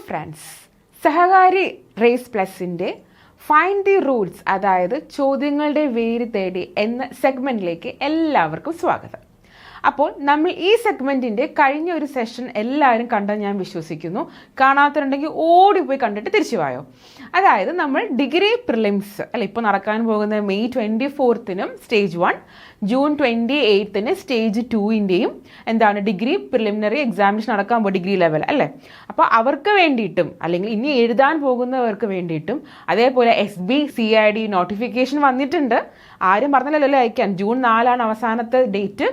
Friends, സഹകാരി race പ്ലസിൻ്റെ find the roots, അതായത് ചോദ്യങ്ങളുടെ വേര് തേടി എന്ന സെഗ്മെൻറ്റിലേക്ക് എല്ലാവർക്കും സ്വാഗതം. അപ്പോൾ നമ്മൾ ഈ സെഗ്മെൻറ്റിൻ്റെ കഴിഞ്ഞ ഒരു സെഷൻ എല്ലാവരും കണ്ടെന്ന് ഞാൻ വിശ്വസിക്കുന്നു. കാണാത്തവരുണ്ടെങ്കിൽ ഓടിപ്പോയി കണ്ടിട്ട് തിരിച്ചു പോയോ. അതായത് നമ്മൾ ഡിഗ്രി പ്രിലിംസ് അല്ല ഇപ്പോൾ നടക്കാൻ പോകുന്ന മെയ് 24-നും സ്റ്റേജ് 1, ജൂൺ 28-ന് സ്റ്റേജ് 2-ൻ്റെയും ഡിഗ്രി പ്രിലിമിനറി എക്സാമിനേഷൻ നടക്കാൻ പോകും, ഡിഗ്രി ലെവൽ അല്ലേ. അപ്പോൾ അവർക്ക് വേണ്ടിയിട്ടും അല്ലെങ്കിൽ ഇനി എഴുതാൻ പോകുന്നവർക്ക് വേണ്ടിയിട്ടും അതേപോലെ SB CID നോട്ടിഫിക്കേഷൻ വന്നിട്ടുണ്ട്. ആരും പറഞ്ഞല്ലോ അയക്കാൻ. ജൂൺ 4 അവസാനത്തെ ഡേറ്റ്.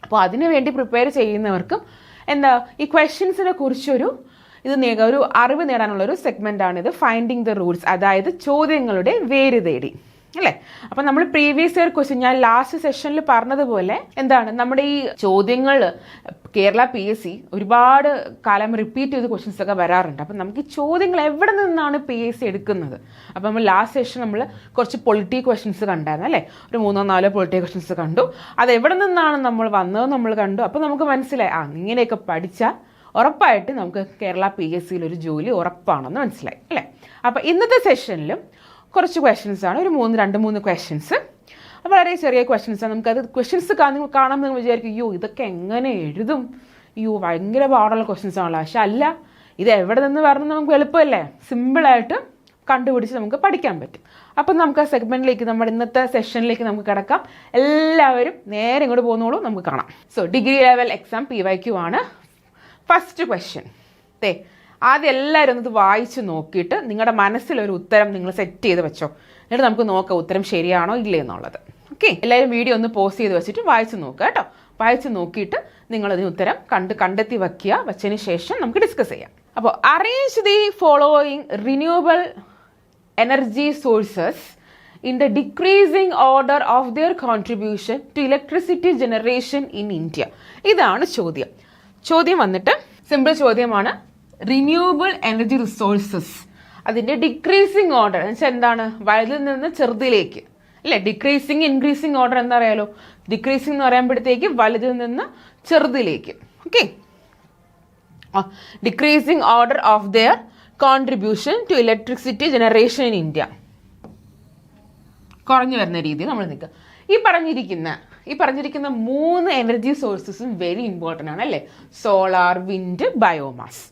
അപ്പോൾ അതിനു വേണ്ടി പ്രിപ്പയർ ചെയ്യുന്നവർക്കും ഈ ക്വസ്റ്റ്യൻസിനെ കുറിച്ചൊരു ഒരു അറിവ് നേടാനുള്ളൊരു സെഗ്മെൻറ്റാണിത്, ഫൈൻഡിങ് ദ റൂട്ട്സ്, അതായത് ചോദ്യങ്ങളുടെ വേര് തേടി അല്ലേ. അപ്പം നമ്മൾ പ്രീവിയസ് ഇയർ ക്വസ്റ്റ്യൻ ഞാൻ ലാസ്റ്റ് സെഷനിൽ പറഞ്ഞതുപോലെ നമ്മുടെ ഈ ചോദ്യങ്ങൾ കേരള PSC ഒരുപാട് കാലം റിപ്പീറ്റ് ചെയ്ത് ക്വസ്റ്റ്യൻസ് ഒക്കെ വരാറുണ്ട്. അപ്പം നമുക്ക് ഈ ചോദ്യങ്ങൾ എവിടെ നിന്നാണ് PSC എടുക്കുന്നത്. അപ്പം നമ്മൾ ലാസ്റ്റ് സെഷൻ നമ്മൾ കുറച്ച് പൊളിറ്റി ക്വസ്റ്റ്യൻസ് കണ്ടായിരുന്നു അല്ലേ, ഒരു 3-4 പൊളിറ്റി ക്വസ്റ്റ്യൻസ് കണ്ടു. അത് എവിടെ നിന്നാണ് നമ്മൾ വന്നത് നമ്മൾ കണ്ടു. അപ്പം നമുക്ക് മനസ്സിലായി ഇങ്ങനെയൊക്കെ പഠിച്ചാൽ ഉറപ്പായിട്ട് നമുക്ക് കേരള PSCയിൽ ഒരു ജോലി ഉറപ്പാണെന്ന് മനസ്സിലായി അല്ലേ. അപ്പം ഇന്നത്തെ സെഷനിലും കുറച്ച് ക്വസ്റ്റ്യൻസ് ആണ്, ഒരു 2-3 ക്വസ്റ്റ്യൻസ്, വളരെ ചെറിയ ക്വസ്റ്റ്യൻസാണ്. നമുക്കത് ക്വസ്റ്റ്യൻസ് കാണുമ്പോൾ നിങ്ങൾ വിചാരിക്കും ഇതൊക്കെ എങ്ങനെ എഴുതും, ഭയങ്കര പാടുള്ള ക്വസ്റ്റ്യൻസ് ആണല്ലോ. പക്ഷെ അല്ല, ഇത് എവിടെ നിന്ന് വരണം നമുക്ക് എളുപ്പമല്ലേ, സിമ്പിളായിട്ട് കണ്ടുപിടിച്ച് നമുക്ക് പഠിക്കാൻ പറ്റും. അപ്പം നമുക്ക് ആ സെഗ്മെൻറ്റിലേക്ക് നമ്മുടെ ഇന്നത്തെ സെഷനിലേക്ക് നമുക്ക് കിടക്കാം. എല്ലാവരും നേരെ ഇങ്ങോട്ട് പോകുന്നോളൂ, നമുക്ക് കാണാം. So degree level exam PYQ ആണ്. ഫസ്റ്റ് ക്വസ്റ്റ്യൻ ആദ്യം എല്ലാവരും ഒന്നത് വായിച്ച് നോക്കിയിട്ട് നിങ്ങളുടെ മനസ്സിലൊരു ഉത്തരം നിങ്ങൾ സെറ്റ് ചെയ്ത് വെച്ചോ. എന്നിട്ട് നമുക്ക് നോക്കാം ഉത്തരം ശരിയാണോ ഇല്ലേ എന്നുള്ളത്. ഓക്കെ, എല്ലാവരും വീഡിയോ ഒന്ന് പോസ്റ്റ് ചെയ്ത് വെച്ചിട്ട് വായിച്ച് നോക്കുക കേട്ടോ. വായിച്ച് നോക്കിയിട്ട് നിങ്ങളതിന് ഉത്തരം കണ്ടെത്തി വെച്ചതിന് ശേഷം നമുക്ക് ഡിസ്കസ് ചെയ്യാം. അപ്പോൾ arrange the following renewable energy sources in the decreasing order of their contribution to electricity generation in India. ഇതാണ് ചോദ്യം. ചോദ്യം വന്നിട്ട് സിമ്പിൾ ചോദ്യമാണ്. റിന്യൂവബിൾ എനർജി റിസോഴ്സസ് അതിൻ്റെ ഡിക്രീസിങ് ഓർഡർ എന്ന് വെച്ചാൽ വലുതിൽ നിന്ന് ചെറുതിലേക്ക് അല്ലേ. ഡിക്രീസിങ് ഇൻക്രീസിങ് ഓർഡർ എന്താ അറിയാലോ. ഡിക്രീസിങ് എന്ന് പറയുമ്പോഴത്തേക്ക് വലുതിൽ നിന്ന് ചെറുതിലേക്ക്. Okay, decreasing order of their contribution to electricity generation in India, കുറഞ്ഞു വരുന്ന രീതിയിൽ നമ്മൾ നിൽക്കുക. ഈ പറഞ്ഞിരിക്കുന്ന 3 എനർജി സോഴ്സസും വെരി ഇമ്പോർട്ടൻ്റ് ആണ് അല്ലേ. Solar, wind, biomass.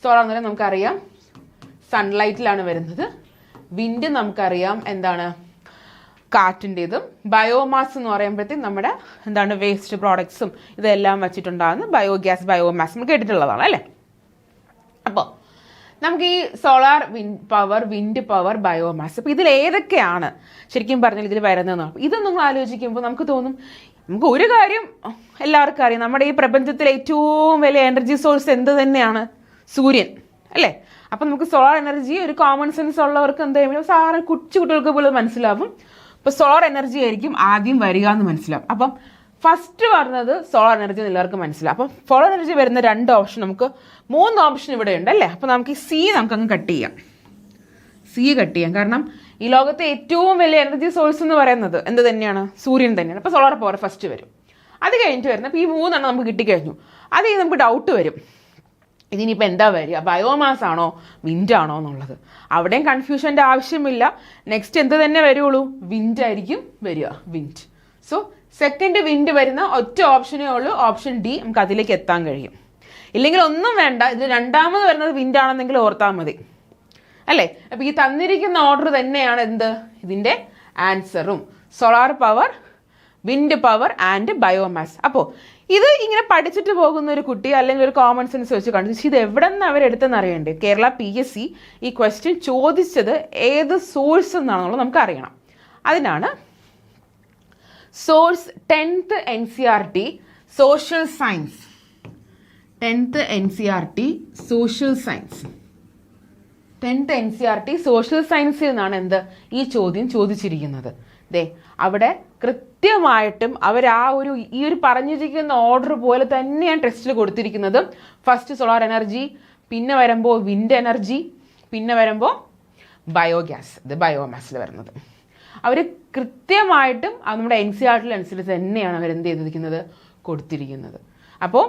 സോളാർ എന്ന് പറഞ്ഞാൽ നമുക്കറിയാം സൺലൈറ്റിലാണ് വരുന്നത്. വിൻഡ് നമുക്കറിയാം കാറ്റിൻ്റെതും. ബയോമാസ് എന്ന് പറയുമ്പോഴത്തേക്കും നമ്മുടെ വേസ്റ്റ് പ്രോഡക്ട്സും ഇതെല്ലാം വെച്ചിട്ടുണ്ടാകുന്ന ബയോഗ്യാസ്, ബയോമാസ് നമ്മൾ കേട്ടിട്ടുള്ളതാണ് അല്ലേ. അപ്പോൾ നമുക്ക് ഈ സോളാർ വിൻഡ് പവർ, ബയോമാസ്, അപ്പോൾ ഇതിൽ ഏതൊക്കെയാണ് ശരിക്കും പറഞ്ഞാൽ ഇതിൽ വരുന്നതെന്നാണ്. ഇതൊന്നും ആലോചിക്കുമ്പോൾ നമുക്ക് തോന്നും, നമുക്ക് ഒരു കാര്യം എല്ലാവർക്കും അറിയാം, നമ്മുടെ ഈ പ്രപഞ്ചത്തിലെ ഏറ്റവും വലിയ എനർജി സോഴ്സ് എന്ത് തന്നെയാണ്? സൂര്യൻ അല്ലേ. അപ്പം നമുക്ക് സോളാർ എനർജി ഒരു കോമൺ സെൻസ് ഉള്ളവർക്ക് സാധാരണ കുട്ടികൾക്ക് പോലും മനസ്സിലാവും. ഇപ്പോൾ സോളാർ എനർജി ആയിരിക്കും ആദ്യം വരിക എന്ന് മനസ്സിലാവും. അപ്പം ഫസ്റ്റ് പറഞ്ഞത് സോളാർ എനർജി എല്ലാവർക്കും മനസ്സിലാവും. അപ്പം സോളാർ എനർജി വരുന്ന 2 ഓപ്ഷൻ, നമുക്ക് 3 ഓപ്ഷൻ ഇവിടെ ഉണ്ട് അല്ലേ. അപ്പം നമുക്ക് ഈ C നമുക്കങ്ങ് കട്ട് ചെയ്യാം. കാരണം ഈ ലോകത്തെ ഏറ്റവും വലിയ എനർജി സോഴ്സ് എന്ന് പറയുന്നത് എന്ത് തന്നെയാണ്? സൂര്യൻ തന്നെയാണ്. അപ്പോൾ സോളാർ പവർ ഫസ്റ്റ് വരും. അത് കഴിഞ്ഞിട്ട് വരുന്നത് അപ്പോൾ ഈ 3 നമുക്ക് കിട്ടിക്കഴിഞ്ഞു. അത് നമുക്ക് ഡൗട്ട് വരും, ഇതിനിപ്പോൾ എന്താ വരിക, ബയോമാസ് ആണോ വിൻഡാണോ എന്നുള്ളത്. അവിടെയും കൺഫ്യൂഷൻ്റെ ആവശ്യമില്ല. നെക്സ്റ്റ് എന്ത് തന്നെ വരുള്ളൂ, വിൻഡ് ആയിരിക്കും വരിക, വിൻഡ്. സോ സെക്കൻഡ് വിൻഡ് വരുന്ന ഒറ്റ ഓപ്ഷനേ ഉള്ളൂ, ഓപ്ഷൻ D. നമുക്ക് അതിലേക്ക് എത്താൻ കഴിയും. ഇല്ലെങ്കിൽ ഒന്നും വേണ്ട, ഇത് രണ്ടാമത് വരുന്നത് വിൻഡ് ആണെന്നെങ്കിൽ ഓർത്താൽ മതി അല്ലേ. അപ്പോൾ ഈ തന്നിരിക്കുന്ന ഓർഡർ തന്നെയാണ് ഇതിൻ്റെ ആൻസറും, solar power, wind power and biomass. അപ്പോൾ ഇത് ഇങ്ങനെ പഠിച്ചിട്ട് പോകുന്ന ഒരു കുട്ടി അല്ലെങ്കിൽ ഒരു കോമൺ സെൻസ് വെച്ച് കണ്ടു ഇത് എവിടെ നിന്ന് അവരെടുത്തെന്ന് അറിയണ്ടേ. കേരള PSC ഈ ക്വസ്റ്റ്യൻ ചോദിച്ചത് ഏത് സോഴ്സ് എന്നാണെന്നുള്ളത് നമുക്ക് അറിയണം. അതിനാണ് source 10th NCERT social science. 10th NCERT social science. 10th NCERT social സയൻസിൽ നിന്നാണ് ഈ ചോദ്യം ചോദിച്ചിരിക്കുന്നത്. അവിടെ കൃത്യമായിട്ടും അവർ ഈ ഒരു പറഞ്ഞിരിക്കുന്ന ഓർഡർ പോലെ തന്നെയാണ് ടെസ്റ്റിൽ കൊടുത്തിരിക്കുന്നത്. ഫസ്റ്റ് സോളാർ എനർജി, പിന്നെ വരുമ്പോൾ വിൻഡ് എനർജി, പിന്നെ വരുമ്പോൾ ബയോഗ്യാസ്, ഇത് ബയോമാസിൽ വരുന്നത്. അവർ കൃത്യമായിട്ടും നമ്മുടെ NCERT അനുസരിച്ച് തന്നെയാണ് അവർ എന്ത് ചെയ്തിരിക്കുന്നത്, കൊടുത്തിരിക്കുന്നത്. അപ്പോൾ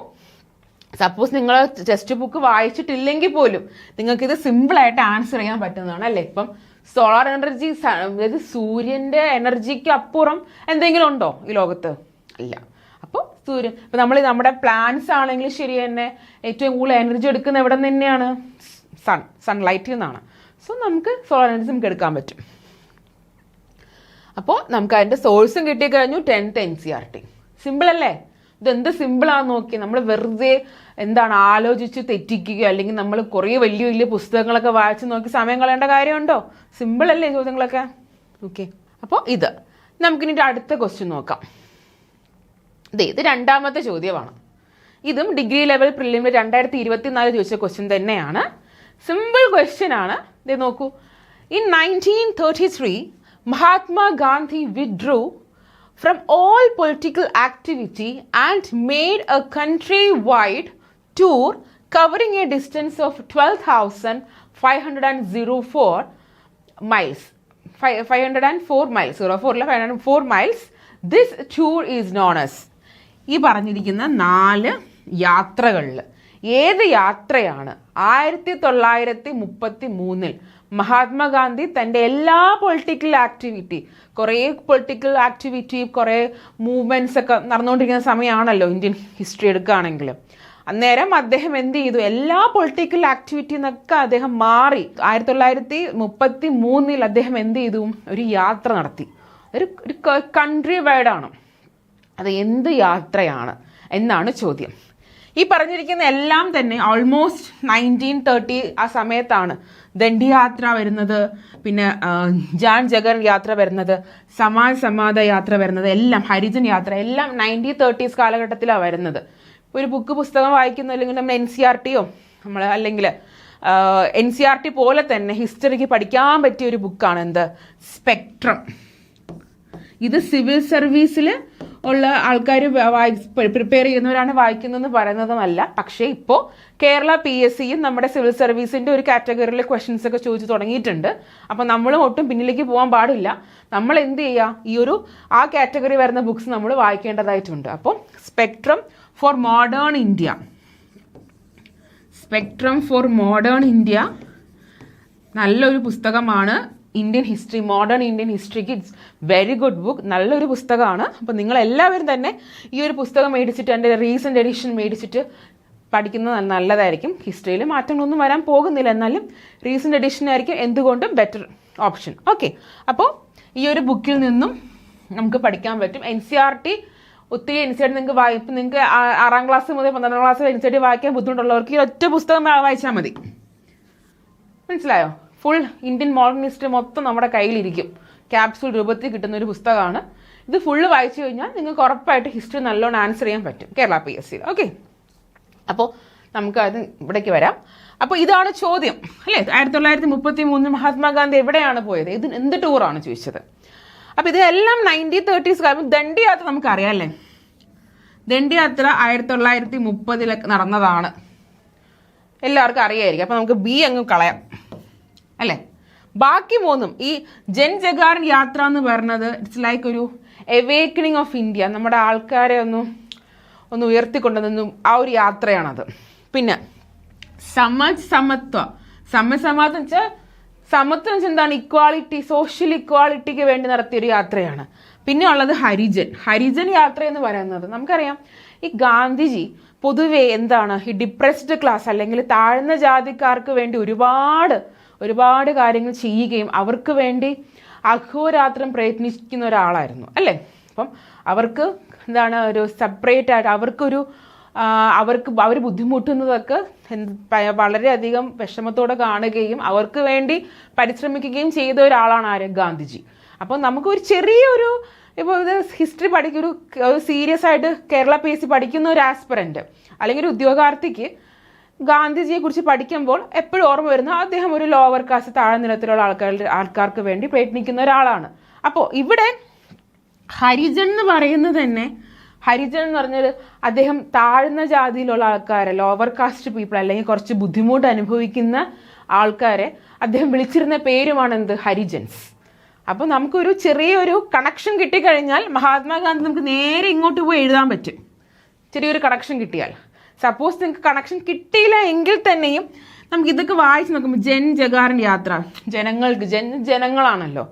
സപ്പോസ് നിങ്ങൾ ടെക്സ്റ്റ് ബുക്ക് വായിച്ചിട്ടില്ലെങ്കിൽ പോലും നിങ്ങൾക്കിത് സിമ്പിളായിട്ട് ആൻസർ ചെയ്യാൻ പറ്റുന്നതാണ് അല്ലേ. ഇപ്പം സോളാർ എനർജി, അതായത് സൂര്യന്റെ എനർജിക്ക് അപ്പുറം എന്തെങ്കിലും ഉണ്ടോ ഈ ലോകത്ത്? ഇല്ല. അപ്പോൾ സൂര്യൻ, ഇപ്പം നമ്മൾ നമ്മുടെ പ്ലാന്റ്സ് ആണെങ്കിലും ശരി തന്നെ ഏറ്റവും കൂടുതൽ എനർജി എടുക്കുന്ന എവിടെ നിന്ന് തന്നെയാണ്? സൺലൈറ്റിൽ നിന്നാണ്. സോ നമുക്ക് സോളാർ എനർജി നമുക്ക് എടുക്കാൻ പറ്റും. അപ്പോൾ നമുക്ക് അതിൻ്റെ സോഴ്സും കിട്ടിക്കഴിഞ്ഞു. 10th NCERT. സിമ്പിൾ അല്ലേ? ഇതെന്ത് സിമ്പിളാണെന്ന് നോക്കി. നമ്മൾ വെറുതെ എന്താണ് ആലോചിച്ച് തെറ്റിക്കുക, അല്ലെങ്കിൽ നമ്മൾ കുറേ വലിയ വലിയ പുസ്തകങ്ങളൊക്കെ വായിച്ച് നോക്കി സമയം കളയേണ്ട കാര്യമുണ്ടോ? സിമ്പിൾ അല്ലേ ചോദ്യങ്ങളൊക്കെ? ഓക്കെ. അപ്പോൾ നമുക്കിനി അടുത്ത ക്വസ്റ്റ്യൻ നോക്കാം. ഇത് 2ാമത്തെ ചോദ്യമാണ്. ഇതും ഡിഗ്രി ലെവൽ പ്രിലിമിനറി 2024 ചോദിച്ച ക്വസ്റ്റ്യൻ തന്നെയാണ്. സിമ്പിൾ ക്വസ്റ്റ്യൻ ആണ്. ഇത് നോക്കൂ. In 1933 Mahatma Gandhi withdrew from all political activity and made a countrywide tour covering a distance of 12,504 miles. 504 miles. 504 miles. This tour is known as. ഈ പറഞ്ഞിരിക്കുന്ന 4 യാത്രകളിൽ ഏത് യാത്രയാണ് 1933 മഹാത്മാഗാന്ധി തൻ്റെ എല്ലാ പൊളിറ്റിക്കൽ ആക്ടിവിറ്റി, കുറേ മൂവ്മെൻറ്റ്സ് ഒക്കെ നടന്നുകൊണ്ടിരിക്കുന്ന സമയമാണല്ലോ ഇന്ത്യൻ ഹിസ്റ്ററി എടുക്കുകയാണെങ്കിൽ. അന്നേരം അദ്ദേഹം എന്ത് ചെയ്തു? എല്ലാ പൊളിറ്റിക്കൽ ആക്ടിവിറ്റിയിൽ നിന്നൊക്കെ അദ്ദേഹം മാറി 1933 അദ്ദേഹം എന്ത് ചെയ്തു? ഒരു യാത്ര നടത്തി. ഒരു കൺട്രി വൈഡാണ്. അത് എന്ത് യാത്രയാണ് എന്നാണ് ചോദ്യം. ഈ പറഞ്ഞിരിക്കുന്ന എല്ലാം തന്നെ ഓൾമോസ്റ്റ് 1930 ആ സമയത്താണ്. ദണ്ഡി യാത്ര വരുന്നത്, പിന്നെ ജാൻ ജഗൻ യാത്ര വരുന്നത്, സമാജ യാത്ര വരുന്നത്, എല്ലാം ഹരിജൻ യാത്ര എല്ലാം 1930s കാലഘട്ടത്തിലാണ് വരുന്നത്. ഒരു പുസ്തകം വായിക്കുന്ന, അല്ലെങ്കിൽ നമ്മൾ NCERTയോ നമ്മൾ അല്ലെങ്കിൽ NCERT പോലെ തന്നെ ഹിസ്റ്ററിക്ക് പഠിക്കാൻ പറ്റിയ ഒരു ബുക്കാണ് എന്ത്? സ്പെക്ട്രം. ഇത് സിവിൽ സർവീസിൽ ഉള്ള ആൾക്കാർ പ്രിപ്പയർ ചെയ്യുന്നവരാണ് വായിക്കുന്നതെന്ന് പറയുന്നതുമല്ല. പക്ഷേ ഇപ്പോൾ കേരള PSCയും നമ്മുടെ സിവിൽ സർവീസിൻ്റെ ഒരു കാറ്റഗറിയിലെ ക്വസ്റ്റ്യൻസ് ഒക്കെ ചോദിച്ചു തുടങ്ങിയിട്ടുണ്ട്. അപ്പം നമ്മളും ഒട്ടും പിന്നിലേക്ക് പോകാൻ പാടില്ല. നമ്മൾ എന്ത് ചെയ്യുക? ആ കാറ്റഗറി വരുന്ന ബുക്സ് നമ്മൾ വായിക്കേണ്ടതായിട്ടുണ്ട്. അപ്പോൾ സ്പെക്ട്രം ഫോർ മോഡേൺ ഇന്ത്യ നല്ലൊരു പുസ്തകമാണ്. മോഡേൺ ഇന്ത്യൻ ഹിസ്റ്ററിക്ക് ഇറ്റ്സ് വെരി ഗുഡ് ബുക്ക്. നല്ലൊരു പുസ്തകമാണ്. അപ്പോൾ നിങ്ങളെല്ലാവരും തന്നെ ഈ ഒരു പുസ്തകം മേടിച്ചിട്ട്, എൻ്റെ റീസെൻ്റ് എഡിഷൻ മേടിച്ചിട്ട് പഠിക്കുന്നത് നല്ലതായിരിക്കും. ഹിസ്റ്ററിയിൽ മാറ്റങ്ങളൊന്നും വരാൻ പോകുന്നില്ല, എന്നാലും റീസെൻ്റ് എഡിഷൻ ആയിരിക്കും എന്തുകൊണ്ടും ബെറ്റർ ഓപ്ഷൻ. ഓക്കെ. അപ്പോൾ ഈ ഒരു ബുക്കിൽ നിന്നും നമുക്ക് പഠിക്കാൻ പറ്റും. NCERT ഒത്തിരി NCERT നിങ്ങൾക്ക് 6ാം ക്ലാസ് മുതൽ 12ാം ക്ലാസ് വരെ NCERT വായിക്കാൻ ബുദ്ധിമുട്ടുള്ളവർക്ക് ഈ ഒറ്റ പുസ്തകം വായിച്ചാൽ മതി. മനസ്സിലായോ? ഫുൾ ഇന്ത്യൻ മോഡേൺ ഹിസ്റ്ററി മൊത്തം നമ്മുടെ കയ്യിലിരിക്കും. ക്യാപ്സൂൾ രൂപത്തിൽ കിട്ടുന്ന ഒരു പുസ്തകമാണ്. ഇത് ഫുള്ള് വായിച്ചു കഴിഞ്ഞാൽ നിങ്ങൾക്ക് ഉറപ്പായിട്ട് ഹിസ്റ്ററി നല്ലോണം ആൻസർ ചെയ്യാൻ പറ്റും കേരള PSCയിൽ. ഓക്കെ. അപ്പോൾ നമുക്ക് അത് ഇവിടേക്ക് വരാം. അപ്പോൾ ഇതാണ് ചോദ്യം അല്ലേ? 1933 മഹാത്മാഗാന്ധി എവിടെയാണ് പോയത്? ഇത് എന്ത് ടൂറാണ് ചോദിച്ചത്? അപ്പോൾ ഇതെല്ലാം 1930s കാലം. ദണ്ഡി യാത്ര നമുക്കറിയാം അല്ലേ? ദണ്ഡി യാത്ര 1930 നടന്നതാണ്. എല്ലാവർക്കും അറിയായിരിക്കും. അപ്പോൾ നമുക്ക് B അങ്ങ് കളയാം അല്ലേ? ബാക്കി 3 ഈ ജൻ ജഗാരൻ യാത്ര എന്ന് പറയുന്നത് ഇറ്റ്സ് ലൈക്ക് ഒരു എവേക്കണിങ് ഓഫ് ഇന്ത്യ. നമ്മുടെ ആൾക്കാരെ ഒന്ന് ഉയർത്തിക്കൊണ്ടുവന്നും ആ ഒരു യാത്രയാണത്. പിന്നെ സമത്വം വെച്ചാൽ എന്താണ്? ഇക്വാളിറ്റി, സോഷ്യൽ ഇക്വാളിറ്റിക്ക് വേണ്ടി നടത്തിയൊരു യാത്രയാണ്. പിന്നെ ഉള്ളത് ഹരിജൻ യാത്ര എന്ന് പറയുന്നത് നമുക്കറിയാം. ഈ ഗാന്ധിജി പൊതുവെ എന്താണ് ഈ ഡിപ്രസ്ഡ് ക്ലാസ് അല്ലെങ്കിൽ താഴ്ന്ന ജാതിക്കാർക്ക് വേണ്ടി ഒരുപാട് കാര്യങ്ങൾ ചെയ്യുകയും അവർക്ക് വേണ്ടി അഹോരാത്രം പ്രയത്നിക്കുന്ന ഒരാളായിരുന്നു അല്ലേ? അപ്പം അവർക്ക് എന്താണ് ഒരു സെപ്പറേറ്റ് ആയിട്ട് അവർ ബുദ്ധിമുട്ടുന്നതൊക്കെ വളരെയധികം വിഷമത്തോടെ കാണുകയും അവർക്ക് വേണ്ടി പരിശ്രമിക്കുകയും ചെയ്ത ഒരാളാണ് ആര്? ഗാന്ധിജി. അപ്പം നമുക്ക് ഒരു ചെറിയൊരു ഇപ്പോൾ ഇത് ഹിസ്റ്ററി ഒരു സീരിയസ് ആയിട്ട് കേരള PSC പഠിക്കുന്ന ഒരു ആസ്പിറൻറ്റ് അല്ലെങ്കിൽ ഒരു ഉദ്യോഗാർത്ഥിക്ക് ഗാന്ധിജിയെ കുറിച്ച് പഠിക്കുമ്പോൾ എപ്പോഴും ഓർമ്മ വരുന്ന അദ്ദേഹം ഒരു ലോവർ കാസ്റ്റ് താഴ്ന്നിടത്തിലുള്ള ആൾക്കാർക്ക് വേണ്ടി പ്രയത്നിക്കുന്ന ഒരാളാണ്. അപ്പോൾ ഇവിടെ ഹരിജൻ എന്ന് പറയുന്നത് തന്നെ, ഹരിജൻ എന്ന് പറഞ്ഞാൽ അദ്ദേഹം താഴ്ന്ന ജാതിയിലുള്ള ആൾക്കാരെ, ലോവർ കാസ്റ്റ് പീപ്പിൾ അല്ലെങ്കിൽ കുറച്ച് ബുദ്ധിമുട്ട് അനുഭവിക്കുന്ന ആൾക്കാരെ അദ്ദേഹം വിളിച്ചിരുന്ന പേരുമാണ് എന്ത്? ഹരിജൻസ്. അപ്പോൾ നമുക്കൊരു ചെറിയൊരു കണക്ഷൻ കിട്ടിക്കഴിഞ്ഞാൽ മഹാത്മാഗാന്ധി നമുക്ക് നേരെ ഇങ്ങോട്ട് പോയി എഴുതാൻ പറ്റും. ചെറിയൊരു കണക്ഷൻ കിട്ടിയാൽ സപ്പോസ് നിങ്ങൾക്ക് കണക്ഷൻ കിട്ടിയില്ല എങ്കിൽ തന്നെയും നമുക്ക് ഇതൊക്കെ വായിച്ച് നോക്കുമ്പോൾ ജഗാറിൻ്റെ യാത്ര, ജനങ്ങൾക്ക് ജനങ്ങളാണല്ലോ,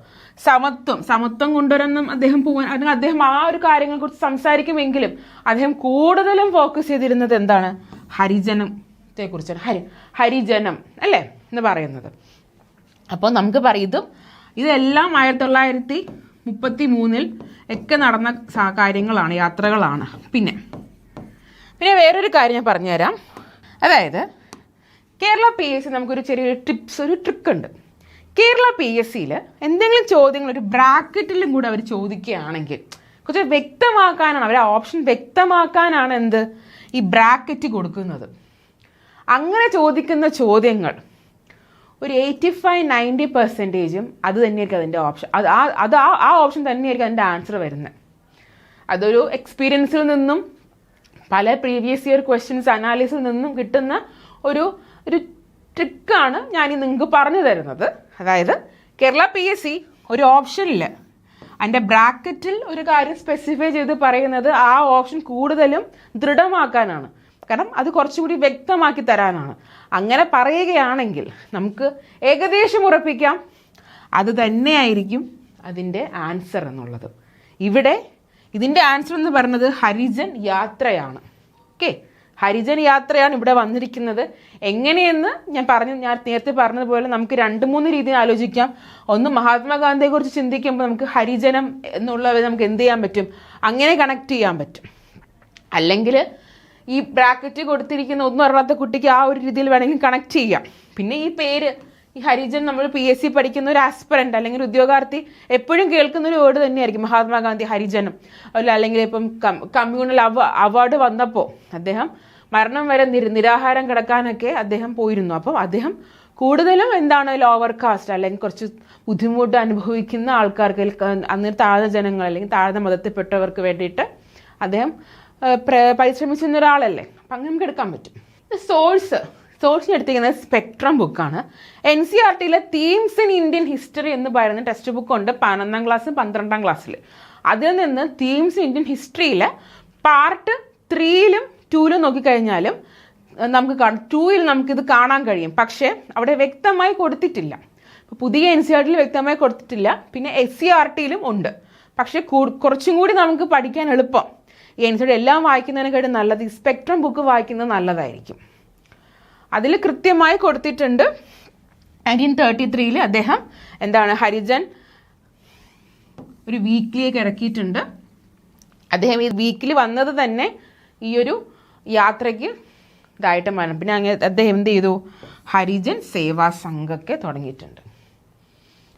സമത്വം കൊണ്ടുവരണം അദ്ദേഹം പോകാൻ, അല്ലെങ്കിൽ അദ്ദേഹം ആ ഒരു കാര്യങ്ങളെക്കുറിച്ച് സംസാരിക്കുമെങ്കിലും അദ്ദേഹം കൂടുതലും ഫോക്കസ് ചെയ്തിരുന്നത് എന്താണ്, ഹരിജനത്തെ കുറിച്ചാണ്. ഹരിജനം അല്ലേ എന്ന് പറയുന്നത്. അപ്പോൾ നമുക്ക് പറയും ഇതെല്ലാം 1933 ഒക്കെ നടന്ന കാര്യങ്ങളാണ്, യാത്രകളാണ്. പിന്നെ വേറൊരു കാര്യം ഞാൻ പറഞ്ഞുതരാം. അതായത് കേരള PSC നമുക്കൊരു ചെറിയൊരു ട്രിക്ക് ഉണ്ട്. കേരള PSCയിൽ എന്തെങ്കിലും ചോദ്യങ്ങൾ ഒരു ബ്രാക്കറ്റിലും കൂടെ അവർ ചോദിക്കുകയാണെങ്കിൽ കുറച്ച് വ്യക്തമാക്കാനാണ്, അവർ ഓപ്ഷൻ വ്യക്തമാക്കാനാണ് ഈ ബ്രാക്കറ്റ് കൊടുക്കുന്നത്. അങ്ങനെ ചോദിക്കുന്ന ചോദ്യങ്ങൾ ഒരു 85-90% അത് തന്നെയായിരിക്കും അതിൻ്റെ ഓപ്ഷൻ. ആ ഓപ്ഷൻ തന്നെയായിരിക്കും അതിൻ്റെ ആൻസർ വരുന്നത്. അതൊരു എക്സ്പീരിയൻസിൽ നിന്നും പല പ്രീവിയസ് ഇയർ ക്വസ്റ്റ്യൻസ് അനാലിസിൽ നിന്നും കിട്ടുന്ന ഒരു ട്രിക്കാണ് ഞാൻ നിങ്ങൾക്ക് പറഞ്ഞു തരുന്നത്. അതായത് കേരള PSC ഒരു ഓപ്ഷനിൽ അതിൻ്റെ ബ്രാക്കറ്റിൽ ഒരു കാര്യം സ്പെസിഫൈ ചെയ്ത് പറയുന്നത് ആ ഓപ്ഷൻ കൂടുതലും ദൃഢമാക്കാനാണ്. കാരണം അത് കുറച്ചുകൂടി വ്യക്തമാക്കി തരാനാണ്. അങ്ങനെ പറയുകയാണെങ്കിൽ നമുക്ക് ഏകദേശം ഉറപ്പിക്കാം അത് തന്നെയായിരിക്കും അതിൻ്റെ ആൻസർ എന്നുള്ളത്. ഇവിടെ ഇതിൻ്റെ ആൻസർ എന്ന് പറയുന്നത് ഹരിജൻ യാത്രയാണ്. ഓക്കെ, ഹരിജൻ യാത്രയാണ് ഇവിടെ വന്നിരിക്കുന്നത്. എങ്ങനെയെന്ന് ഞാൻ നേരത്തെ പറഞ്ഞതുപോലെ നമുക്ക് 2-3 രീതിയിൽ ആലോചിക്കാം. ഒന്ന്, മഹാത്മാഗാന്ധിയെക്കുറിച്ച് ചിന്തിക്കുമ്പോൾ നമുക്ക് ഹരിജനം എന്നുള്ളത് നമുക്ക് എന്ത് ചെയ്യാൻ പറ്റും, അങ്ങനെ കണക്ട് ചെയ്യാൻ പറ്റും. അല്ലെങ്കിൽ ഈ ബ്രാക്കറ്റ് കൊടുത്തിരിക്കുന്ന ഒന്നും അറിയാത്ത കുട്ടിക്ക് ആ ഒരു രീതിയിൽ വേണമെങ്കിൽ കണക്ട് ചെയ്യാം. പിന്നെ ഈ പേര്, ഈ ഹരിജൻ, നമ്മൾ PSC പഠിക്കുന്ന ഒരു ആസ്പിറന്റ് അല്ലെങ്കിൽ ഉദ്യോഗാർത്ഥി എപ്പോഴും കേൾക്കുന്ന ഒരു വേർഡ് തന്നെയായിരിക്കും മഹാത്മാഗാന്ധി, ഹരിജനം. അല്ലെങ്കിൽ ഇപ്പം കമ്മ്യൂണൽ അവാർഡ് വന്നപ്പോൾ അദ്ദേഹം മരണം വരെ നിരാഹാരം കിടക്കാനൊക്കെ അദ്ദേഹം പോയിരുന്നു. അപ്പം അദ്ദേഹം കൂടുതലും ലോവർ കാസ്റ്റ് അല്ലെങ്കിൽ കുറച്ച് ബുദ്ധിമുട്ട് അനുഭവിക്കുന്ന ആൾക്കാർക്ക്, അന്ന് താഴ്ന്ന ജനങ്ങൾ അല്ലെങ്കിൽ താഴ്ന്ന മതത്തിൽപ്പെട്ടവർക്ക് വേണ്ടിയിട്ട് അദ്ദേഹം പരിശ്രമിച്ചിരുന്ന ഒരാളല്ലേ. അപ്പം അങ്ങനെ നമുക്ക് എടുക്കാൻ പറ്റും. സോഴ്സിന് എടുത്തിരിക്കുന്നത് സ്പെക്ട്രം ബുക്കാണ്. NCERTയിലെ തീംസ് ഇൻ ഇന്ത്യൻ ഹിസ്റ്ററി എന്ന് പറയുന്ന ടെക്സ്റ്റ് ബുക്ക് ഉണ്ട് 11ാം ക്ലാസ് 12ാം ക്ലാസ്സിൽ. അതിൽ നിന്ന് തീംസ് ഇന്ത്യൻ ഹിസ്റ്ററിയിൽ പാർട്ട് 3ലും 2ലും നോക്കിക്കഴിഞ്ഞാലും നമുക്ക് 2ൽ നമുക്കിത് കാണാൻ കഴിയും. പക്ഷേ അവിടെ വ്യക്തമായി കൊടുത്തിട്ടില്ല. പുതിയ NCERTയിൽ വ്യക്തമായി കൊടുത്തിട്ടില്ല. പിന്നെ SCERTയിലും ഉണ്ട്. പക്ഷേ കുറച്ചും കൂടി നമുക്ക് പഠിക്കാൻ എളുപ്പം ഈ NCERT എല്ലാം വായിക്കുന്നതിനെക്കാട്ടും നല്ലത് ഈ സ്പെക്ട്രം ബുക്ക് വായിക്കുന്നത് നല്ലതായിരിക്കും. അതിൽ കൃത്യമായി കൊടുത്തിട്ടുണ്ട് 1933 അദ്ദേഹം ഹരിജൻ ഒരു വീക്കിലിയൊക്കെ ഇറക്കിയിട്ടുണ്ട്. അദ്ദേഹം ഈ വീക്കിൽ വന്നത് തന്നെ ഈ ഒരു യാത്രയ്ക്ക് ഇതായിട്ട് മാറും. പിന്നെ അദ്ദേഹം എന്ത് ചെയ്തു, ഹരിജൻ സേവാ സംഘമൊക്കെ തുടങ്ങിയിട്ടുണ്ട്.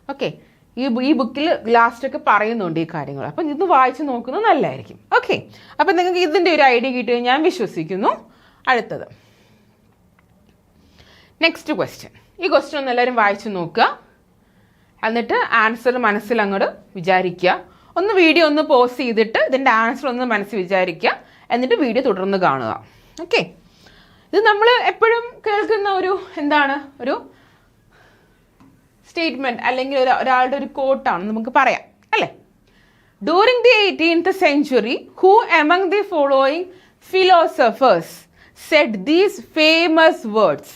ഓക്കെ, ഈ ബുക്കിൽ ലാസ്റ്റൊക്കെ പറയുന്നുണ്ട് ഈ കാര്യങ്ങൾ. അപ്പം ഇത് വായിച്ച് നോക്കുന്നത് നല്ലതായിരിക്കും. ഓക്കെ, അപ്പം നിങ്ങൾക്ക് ഇതിൻ്റെ ഒരു ഐഡിയ കിട്ടുമെന്ന് ഞാൻ വിശ്വസിക്കുന്നു. അടുത്തത് നെക്സ്റ്റ് ക്വസ്റ്റ്യൻ. ഈ ക്വസ്റ്റ്യൻ ഒന്ന് എല്ലാവരും വായിച്ചു നോക്കുക. എന്നിട്ട് ആൻസർ മനസ്സിൽ അങ്ങോട്ട് വിചാരിക്കുക. വീഡിയോ ഒന്ന് പോസ് ചെയ്തിട്ട് ഇതിൻ്റെ ആൻസർ ഒന്ന് മനസ്സിൽ വിചാരിക്കുക. എന്നിട്ട് വീഡിയോ തുടർന്ന് കാണുക. ഓക്കെ, ഇത് നമ്മൾ എപ്പോഴും കേൾക്കുന്ന ഒരു സ്റ്റേറ്റ്മെൻറ്റ് അല്ലെങ്കിൽ ഒരാളുടെ ഒരു കോട്ടാണ് നമുക്ക് പറയാം അല്ലേ. During the 18th century, who among the following philosophers said these famous words?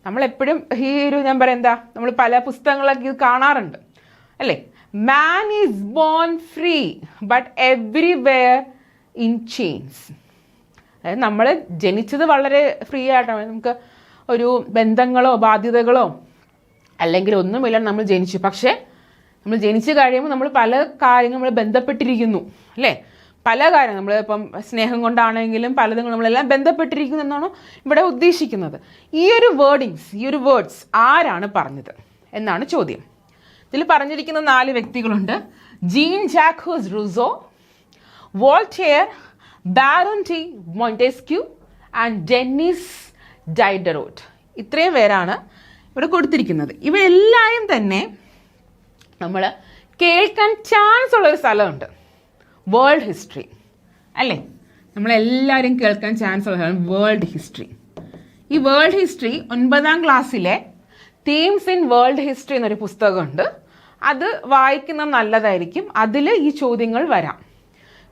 നമ്മളെപ്പോഴും ഈ ഞാൻ പറയാം നമ്മൾ പല പുസ്തകങ്ങളൊക്കെ ഇത് കാണാറുണ്ട് അല്ലേ. Man is born free but everywhere in chains. അതായത് നമ്മൾ ജനിച്ചത് വളരെ ഫ്രീ ആയിട്ടാണ്. നമുക്ക് ഒരു ബന്ധങ്ങളോ ബാധ്യതകളോ അല്ലെങ്കിൽ ഒന്നുമില്ല, നമ്മൾ ജനിച്ചു. പക്ഷേ നമ്മൾ ജനിച്ചു കഴിയുമ്പോൾ നമ്മൾ പല കാര്യങ്ങൾ നമ്മൾ ബന്ധപ്പെട്ടിരിക്കുന്നു അല്ലേ. പല കാര്യം നമ്മളിപ്പം സ്നേഹം കൊണ്ടാണെങ്കിലും പലതും നമ്മളെല്ലാം ബന്ധപ്പെട്ടിരിക്കുന്നു എന്നാണ് ഇവിടെ ഉദ്ദേശിക്കുന്നത്. ഈ ഒരു വേർഡ്സ് ആരാണ് പറഞ്ഞത് എന്നാണ് ചോദ്യം. ഇതിൽ പറഞ്ഞിരിക്കുന്ന 4 വ്യക്തികളുണ്ട്. Jean Jacques Rousseau, Voltaire, Baron de Montesquieu and Dennis Diderot. ഇത്രയും പേരാണ് ഇവിടെ കൊടുത്തിരിക്കുന്നത്. ഇവരെല്ലാവരും തന്നെ നമ്മൾ കേൾക്കാൻ ചാൻസ് ഉള്ളൊരു സ്ഥലമുണ്ട്, വേൾഡ് ഹിസ്റ്ററി അല്ലേ. നമ്മളെല്ലാവരും കേൾക്കാൻ ചാൻസ് ഉള്ള സ്ഥലം വേൾഡ് ഹിസ്റ്ററി. ഈ വേൾഡ് ഹിസ്റ്ററി 9ാം ക്ലാസ്സിലെ തീംസ് ഇൻ വേൾഡ് ഹിസ്റ്ററി എന്നൊരു പുസ്തകമുണ്ട്. അത് വായിക്കുന്നത് നല്ലതായിരിക്കും. അതിൽ ഈ ചോദ്യങ്ങൾ വരാം.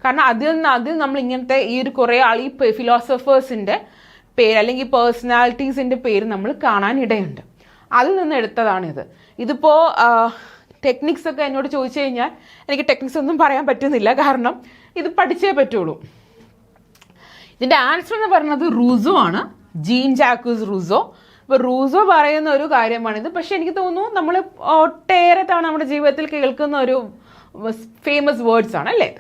കാരണം അതിൽ നമ്മൾ ഇങ്ങനത്തെ ഈ ഒരു കുറേ ഈ ഫിലോസഫേഴ്സിൻ്റെ പേര് അല്ലെങ്കിൽ പേഴ്സണാലിറ്റീസിൻ്റെ പേര് നമ്മൾ കാണാനിടയുണ്ട്. അതിൽ നിന്ന് എടുത്തതാണിത്. ഇതിപ്പോൾ ടെക്നിക്സ് ഒക്കെ എന്നോട് ചോദിച്ചു കഴിഞ്ഞാൽ എനിക്ക് ടെക്നിക്സ് ഒന്നും പറയാൻ പറ്റുന്നില്ല, കാരണം ഇത് പഠിച്ചേ പറ്റുള്ളൂ. ഇതിൻ്റെ ആൻസർ എന്ന് പറയുന്നത് റൂസോ ആണ്, ജീൻ ജാക്വസ് റൂസോ. ഇപ്പോൾ റൂസോ പറയുന്ന ഒരു കാര്യമാണിത്. പക്ഷെ എനിക്ക് തോന്നുന്നു നമ്മൾ ഒട്ടേറെ തവണ നമ്മുടെ ജീവിതത്തിൽ കേൾക്കുന്ന ഒരു ഫേമസ് വേർഡ്സ് ആണ് അല്ലേ?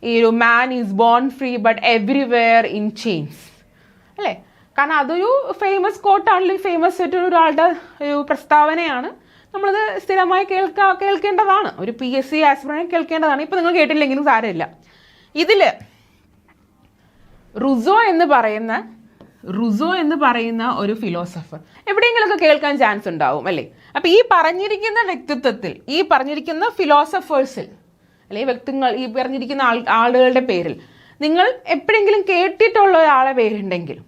ഈ ഒരു man is bone free but everywhere in chains അല്ലേ? കാരണം അതൊരു ഫേമസ് കോട്ടാണല്ലോ, ഫേമസ് ആയിട്ട് ഒരാളുടെ ഒരു പ്രസ്താവനയാണ്. നമ്മളത് സ്ഥിരമായി കേൾക്കേണ്ടതാണ്. ഒരു PSC ആസ്പിറന്റ് കേൾക്കേണ്ടതാണ്. ഇപ്പം നിങ്ങൾ കേട്ടില്ലെങ്കിലും സാരമില്ല. ഇതിൽ റൂസോ എന്ന് പറയുന്ന ഒരു ഫിലോസഫർ എവിടെയെങ്കിലുമൊക്കെ കേൾക്കാൻ ചാൻസ് ഉണ്ടാവും അല്ലേ? അപ്പം ഈ പറഞ്ഞിരിക്കുന്ന വ്യക്തിത്വത്തിൽ, ഈ പറഞ്ഞിരിക്കുന്ന ഫിലോസഫേഴ്സിൽ അല്ലെ വ്യക്തികൾ, ഈ പറഞ്ഞിരിക്കുന്ന ആളുകളുടെ പേരിൽ നിങ്ങൾ എപ്പോഴെങ്കിലും കേട്ടിട്ടുള്ള ഒരാളെ പേരുണ്ടെങ്കിലും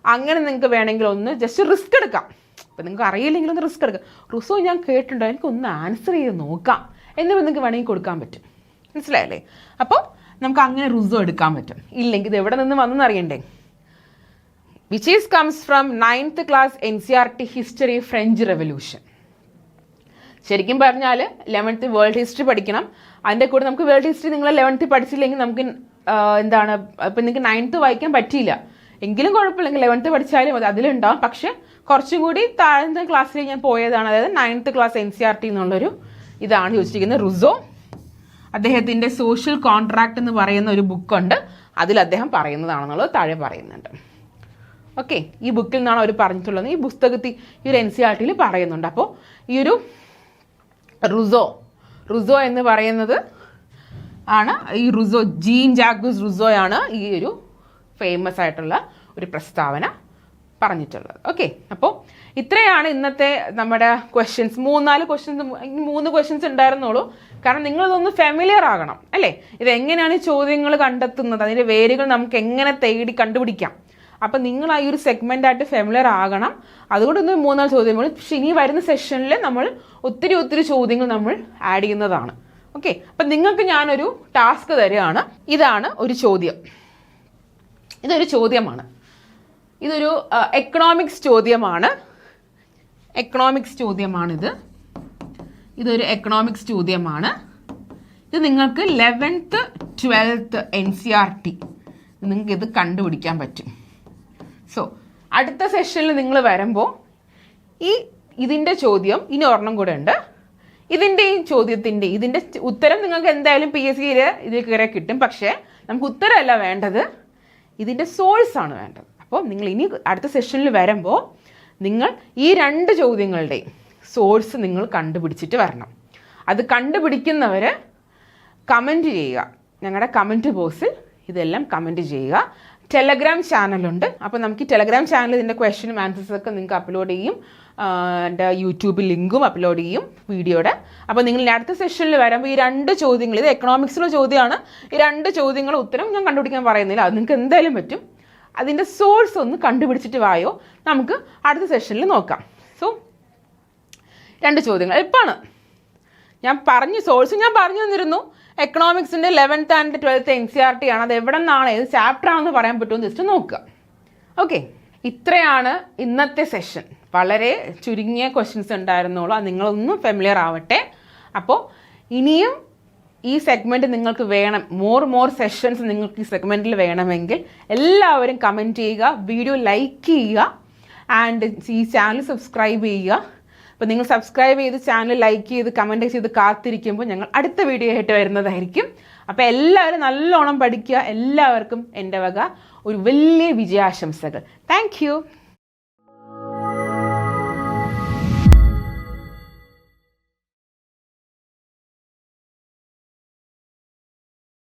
അങ്ങനെ നിങ്ങൾക്ക് വേണമെങ്കിൽ ഒന്ന് ജസ്റ്റ് റിസ്ക് എടുക്കാം. അപ്പം നിങ്ങൾക്ക് അറിയില്ലെങ്കിൽ ഒന്ന് റിസ്ക് എടുക്കാം. റൂസോ ഞാൻ കേട്ടിട്ടുണ്ടോ, എനിക്കൊന്ന് ആൻസർ ചെയ്ത് നോക്കാം എന്ന് നിങ്ങൾക്ക് വേണമെങ്കിൽ കൊടുക്കാൻ പറ്റും. മനസ്സിലായല്ലേ? അപ്പോൾ നമുക്ക് അങ്ങനെ റൂസോ എടുക്കാൻ പറ്റും. ഇല്ലെങ്കിൽ ഇത് എവിടെ നിന്ന് വന്നെന്ന് അറിയണ്ടേ? Which is comes from 9th class NCERT history French revolution. ശരിക്കും പറഞ്ഞാൽ 11th വേൾഡ് ഹിസ്റ്ററി പഠിക്കണം. അതിൻ്റെ കൂടെ നമുക്ക് വേൾഡ് ഹിസ്റ്ററി നിങ്ങൾ 11th പഠിച്ചില്ലെങ്കിൽ നമുക്ക് എന്താണ് ഇപ്പം നിങ്ങൾക്ക് 9th വായിക്കാൻ പറ്റിയില്ല എങ്കിലും കുഴപ്പമില്ലെങ്കിൽ 11th പഠിച്ചാലും അത് അതിലുണ്ടാവും. പക്ഷെ കുറച്ചും കൂടി താഴ്ന്ന ക്ലാസ്സിൽ ഞാൻ പോയതാണ്. അതായത് 9th class NCERT എന്നുള്ളൊരു ഇതാണ് ചോദിച്ചിരിക്കുന്നത്. റൂസോ അദ്ദേഹത്തിൻ്റെ സോഷ്യൽ കോൺട്രാക്ട് എന്ന് പറയുന്ന ഒരു ബുക്കുണ്ട്, അതിൽ അദ്ദേഹം പറയുന്നതാണെന്നുള്ളത് താഴെ പറയുന്നുണ്ട്. ഓക്കെ, ഈ ബുക്കിൽ നിന്നാണ് അവർ പറഞ്ഞിട്ടുള്ളത്. ഈ പുസ്തകത്തിൽ ഈ ഒരു NCERT പറയുന്നുണ്ട്. അപ്പോൾ ഈ ഒരു റൂസോ എന്ന് പറയുന്നത് ആണ് ഈ റൂസോ, ജീൻ ജാക്വസ് റൂസോയാണ് ഈ ഒരു ഫേമസ് ആയിട്ടുള്ള ഒരു പ്രസ്താവന പറഞ്ഞിട്ടുള്ളത്. ഓക്കെ, അപ്പോൾ ഇത്രയാണ് ഇന്നത്തെ നമ്മുടെ ക്വസ്റ്റ്യൻസ്. 3 ക്വസ്റ്റ്യൻസ് ഉണ്ടായിരുന്നുള്ളൂ. കാരണം നിങ്ങളിതൊന്ന് ഫെമിലിയർ ആകണം അല്ലേ? ഇതെങ്ങനെയാണ് ചോദ്യങ്ങൾ കണ്ടെത്തുന്നത്, അതിൻ്റെ വേരുകൾ നമുക്ക് എങ്ങനെ തേടി കണ്ടുപിടിക്കാം. അപ്പം നിങ്ങൾ ആ ഒരു സെഗ്മെൻ്റായിട്ട് ഫെമിലിയർ ആകണം. അതുകൊണ്ടൊന്ന് 3-4 ചോദ്യങ്ങൾ. പക്ഷേ ഇനി വരുന്ന സെഷനിൽ നമ്മൾ ഒത്തിരി ചോദ്യങ്ങൾ നമ്മൾ ആഡ് ചെയ്യുന്നതാണ്. ഓക്കെ, അപ്പം നിങ്ങൾക്ക് ഞാനൊരു ടാസ്ക് തരികയാണ്. ഇതാണ് ഒരു ചോദ്യം. ഇതൊരു ചോദ്യമാണ്. ഇതൊരു എക്കണോമിക്സ് ചോദ്യമാണിത്. ഇതൊരു എക്കണോമിക്സ് ചോദ്യമാണ്. ഇത് നിങ്ങൾക്ക് 11th 12th NCERT നിങ്ങൾക്ക് ഇത് കണ്ടുപിടിക്കാൻ പറ്റും. സോ അടുത്ത സെഷനിൽ നിങ്ങൾ വരുമ്പോൾ ഇതിൻ്റെ ചോദ്യം ഇനി ഒരെണ്ണം കൂടെ ഉണ്ട്. ഇതിൻ്റെ ഉത്തരം നിങ്ങൾക്ക് എന്തായാലും PSCയിൽ ഇതിൽ കയറി കിട്ടും. പക്ഷേ നമുക്ക് ഉത്തരമല്ല വേണ്ടത്, ഇതിൻ്റെ സോഴ്സാണ് വേണ്ടത്. അപ്പോൾ നിങ്ങൾ ഇനി അടുത്ത സെഷനിൽ വരുമ്പോൾ നിങ്ങൾ ഈ 2 ചോദ്യങ്ങളുടെയും സോഴ്സ് നിങ്ങൾ കണ്ടുപിടിച്ചിട്ട് വരണം. അത് കണ്ടുപിടിക്കുന്നവർ കമൻറ്റ് ചെയ്യുക. ഞങ്ങളുടെ കമൻറ്റ് ബോക്സിൽ ഇതെല്ലാം കമൻറ്റ് ചെയ്യുക. ടെലഗ്രാം ചാനലുണ്ട്. അപ്പോൾ നമുക്ക് ടെലഗ്രാം ചാനൽ ഇതിൻ്റെ ക്വസ്റ്റ്യനും ആൻസേഴ്സൊക്കെ നിങ്ങൾക്ക് അപ്ലോഡ് ചെയ്യും. എൻ്റെ യൂട്യൂബ് ലിങ്കും അപ്ലോഡ് ചെയ്യും വീഡിയോയുടെ. അപ്പോൾ നിങ്ങൾ അടുത്ത സെഷനിൽ വരുമ്പോൾ ഈ 2 ചോദ്യങ്ങൾ, ഇത് എക്കണോമിക്സിലുള്ള ചോദ്യമാണ്, ഈ 2 ചോദ്യങ്ങൾ ഉത്തരം ഞാൻ കണ്ടുപിടിക്കാൻ പറയുന്നില്ല, അത് നിങ്ങൾക്ക് എന്തായാലും പറ്റും. അതിൻ്റെ സോഴ്സ് ഒന്ന് കണ്ടുപിടിച്ചിട്ട് വായോ, നമുക്ക് അടുത്ത സെഷനിൽ നോക്കാം. സോ 2 ചോദ്യങ്ങൾ എളുപ്പമാണ്. സോഴ്സ് ഞാൻ പറഞ്ഞു തന്നിരുന്നു. എക്കണോമിക്സിൻ്റെ 11th and 12th NCERT ആണ്. അത് എവിടെ നിന്നാണ്, ഏത് ചാപ്റ്റർ ആണെന്ന് പറയാൻ പറ്റുമെന്ന് ജസ്റ്റ് നോക്കുക. ഓക്കെ, ഇത്രയാണ് ഇന്നത്തെ സെഷൻ. വളരെ ചുരുങ്ങിയ ക്വസ്റ്റ്യൻസ് ഉണ്ടായിരുന്നുള്ളൂ. അത് നിങ്ങളൊന്നും ഫെമിലിയർ ആവട്ടെ. അപ്പോൾ ഇനിയും ഈ സെഗ്മെൻറ്റ് നിങ്ങൾക്ക് വേണം, മോർ സെഷൻസ് നിങ്ങൾക്ക് ഈ സെഗ്മെൻറ്റിൽ വേണമെങ്കിൽ എല്ലാവരും കമൻറ്റ് ചെയ്യുക, വീഡിയോ ലൈക്ക് ചെയ്യുക, ആൻഡ് ഈ ചാനൽ സബ്സ്ക്രൈബ് ചെയ്യുക. അപ്പോൾ നിങ്ങൾ സബ്സ്ക്രൈബ് ചെയ്ത് ചാനൽ ലൈക്ക് ചെയ്ത് കമൻറ്റ് ചെയ്ത് കാത്തിരിക്കുമ്പോൾ ഞങ്ങൾ അടുത്ത വീഡിയോ ആയിട്ട് വരുന്നതായിരിക്കും. അപ്പോൾ എല്ലാവരും നല്ലോണം പഠിക്കുക. എല്ലാവർക്കും എൻ്റെ വക ഒരു വലിയ വിജയാശംസകൾ. Thank you.